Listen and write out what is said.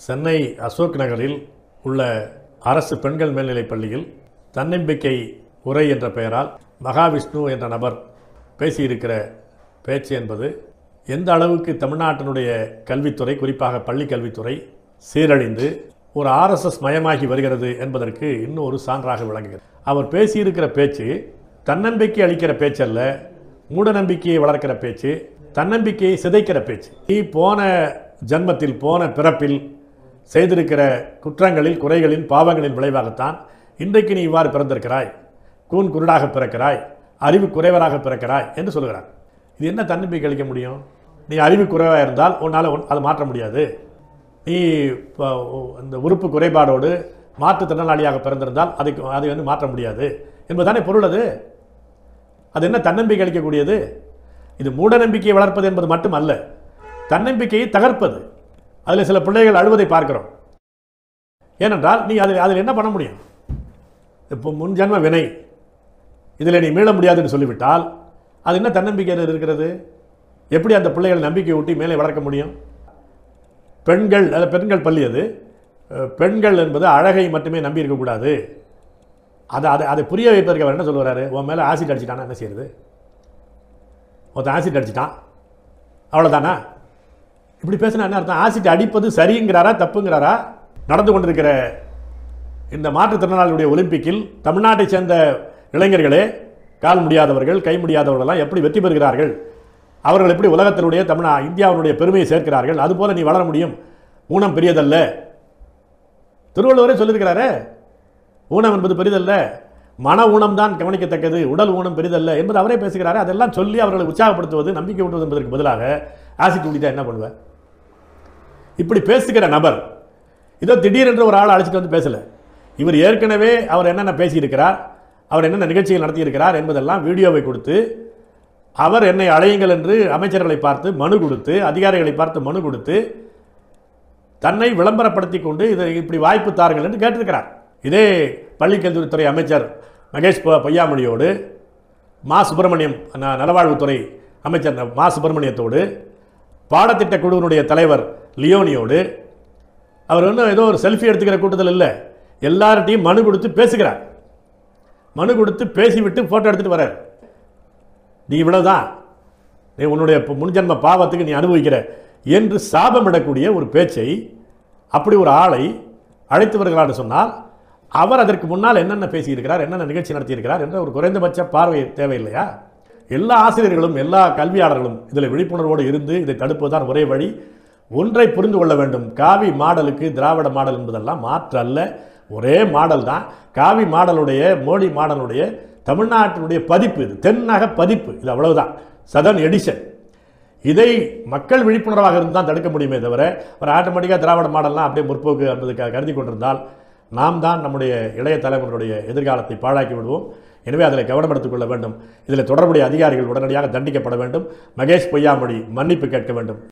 சென்னை அசோக் நகரில் உள்ள அரசு பெண்கள் மேல்நிலைப் பள்ளியில் தன்னம்பிக்கை உரை என்ற பெயரால் மகாவிஷ்ணு என்ற நபர் பேசியிருக்கிற பேச்சு என்பது எந்த அளவுக்கு தமிழ்நாட்டினுடைய கல்வித்துறை, குறிப்பாக பள்ளி கல்வித்துறை சீரழிந்து ஒரு ஆர்எஸ்எஸ் மயமாகி வருகிறது என்பதற்கு இன்னும் ஒரு சான்றாக விளங்குகிறது. அவர் பேசியிருக்கிற பேச்சு தன்னம்பிக்கை அளிக்கிற பேச்சல்ல, மூட நம்பிக்கையை வளர்க்கிற பேச்சு, தன்னம்பிக்கையை சிதைக்கிற பேச்சு. நீ போன ஜன்மத்தில், போன பிறப்பில் செய்திருக்கிற குற்றங்களில், குறைகளின், பாவங்களின் விளைவாகத்தான் இன்றைக்கு நீ இவ்வாறு பிறந்திருக்கிறாய், கூன் குருடாக பிறக்கிறாய், அறிவு குறைவராக பிறக்கிறாய் என்று சொல்கிறார். இது என்ன தன்னம்பிக்கை அளிக்க முடியும்? நீ அறிவு குறைவாக இருந்தால் உன்னால் அதை மாற்ற முடியாது. நீ இந்த உறுப்பு குறைபாடோடு மாற்றுத்திறனாளியாக பிறந்திருந்தால் அதை மாற்ற முடியாது என்பதுதானே பொருள். அது என்ன தன்னம்பிக்கை அளிக்கக்கூடியது? இது மூட நம்பிக்கையை வளர்ப்பது என்பது மட்டுமல்ல, தன்னம்பிக்கையை தகர்ப்பது. அதில் சில பிள்ளைகள் அழுவதை பார்க்கிறோம். ஏனென்றால் நீ அதில் என்ன பண்ண முடியும்? இப்போ முன்ஜன்ம வினை, இதில் நீ மீள முடியாதுன்னு சொல்லிவிட்டால் அது என்ன தன்னம்பிக்கையில் இருக்கிறது? எப்படி அந்த பிள்ளைகள் நம்பிக்கை ஊட்டி மேலே வளர்க்க முடியும்? பெண்கள் பள்ளி அது. பெண்கள் என்பது அழகை மட்டுமே நம்பி இருக்கக்கூடாது. அதை புரிய வைப்பதற்கு அவர் என்ன சொல்லுவார்? உன் மேலே ஆசிட் அடிச்சிட்டானா என்ன செய்யுது? ஒருத்தன் ஆசிட் அடிச்சிட்டான், அவ்வளோதானா? இப்படி பேசினா என்ன அர்த்தம்? ஆசிட் அடிப்பது சரிங்கிறாரா தப்புங்கிறாரா? நடந்து கொண்டிருக்கிற இந்த மாற்றுத்திறனாளிகளுடைய ஒலிம்பிக்கில் தமிழ்நாட்டை சேர்ந்த இளைஞர்களே, கால் முடியாதவர்கள், கை முடியாதவர்களெல்லாம் எப்படி வெற்றி பெறுகிறார்கள், அவர்கள் எப்படி உலகத்தினுடைய இந்தியாவினுடைய பெருமையை சேர்க்கிறார்கள், அதுபோல நீ வளர முடியும். ஊனம் பெரியதல்ல. திருவள்ளுவரே சொல்லியிருக்கிறாரே, ஊனம் என்பது பெரிதல்ல, மன ஊனம் தான் கவனிக்கத்தக்கது, உடல் ஊனம் பெரிதல்ல என்பது அவரே பேசுகிறாரு. அதெல்லாம் சொல்லி அவர்களை உற்சாகப்படுத்துவது, நம்பிக்கை ஊட்டுவது என்பதற்கு பதிலாக ஆசிட் ஊட்டிட்டா என்ன பண்ணுவேன்? இப்படி பேசுகிற நபர் இதோ திடீரென்று ஒரு ஆள் அழைச்சிட்டு வந்து பேசல. இவர் ஏற்கனவே அவர் என்னென்ன பேசியிருக்கிறார், அவர் என்னென்ன நிகழ்ச்சிகள் நடத்தியிருக்கிறார் என்பதெல்லாம் வீடியோவை கொடுத்து, அவர் என்னை அழையுங்கள் என்று அமைச்சர்களை பார்த்து மனு கொடுத்து, அதிகாரிகளை பார்த்து மனு கொடுத்து, தன்னை விளம்பரப்படுத்தி கொண்டு இதை இப்படி வாய்ப்பு தாருங்கள் என்று கேட்டிருக்கிறார். இதே பள்ளிக்கல்வித்துறை அமைச்சர் மகேஷ் பொய்யாமொழியோடு, மா சுப்பிரமணியம் நலவாழ்வுத்துறை அமைச்சர் மா சுப்பிரமணியத்தோடு, பாடத்திட்ட குழுவினுடைய தலைவர் லியோனியோடு, அவர் இன்னும் ஏதோ ஒரு செல்ஃபி எடுத்துக்கிற கூட்டத்தில் இல்லை, எல்லார்ட்டையும் மனு கொடுத்து பேசுகிறார். மனு கொடுத்து பேசிவிட்டு ஃபோட்டோ எடுத்துகிட்டு வர்றார். நீ இவ்வளவுதான், நீ உன்னுடைய முன்ஜன்ம பாவத்துக்கு நீ அனுபவிக்கிற என்று சாபமிடக்கூடிய ஒரு பேச்சை, அப்படி ஒரு ஆளை அழைத்து வருகிறார் சொன்னால், அவர் அதற்கு முன்னால் என்னென்ன பேசியிருக்கிறார், என்னென்ன நிகழ்ச்சி நடத்தியிருக்கிறார் என்ற ஒரு குறைந்தபட்ச பார்வை தேவையில்லையா? எல்லா ஆசிரியர்களும், எல்லா கல்வியாளர்களும் இதில் விழிப்புணர்வோடு இருந்து இதை தடுப்பதுதான் ஒரே வழி. ஒன்றை புரிந்து கொள்ள வேண்டும், காவி மாடலுக்கு திராவிட மாடல் என்பதெல்லாம் மாற்று அல்ல, ஒரே மாடல் தான். காவி மாடலுடைய, மோடி மாடலுடைய தமிழ்நாட்டினுடைய பதிப்பு, இது தென்னக பதிப்பு, இது அவ்வளவுதான், சதர்ன் எடிஷன். இதை மக்கள் விழிப்புணர்வாக இருந்து தான் தடுக்க முடியுமே தவிர, ஒரு ஆட்டோமேட்டிக்காக திராவிட மாடல்லாம் அப்படியே முற்போக்கு என்பது கருதி கொண்டிருந்தால் நாம் தான் நம்முடைய இளைய தலைமுறையுடைய எதிர்காலத்தை பாழாக்கி விடுவோம். எனவே அதில் கவனம் எடுத்துக் கொள்ள வேண்டும். இதில் தொடர்புடைய அதிகாரிகள் உடனடியாக தண்டிக்கப்பட வேண்டும். மகேஷ் பொய்யாமொழி மன்னிப்பு கேட்க வேண்டும்.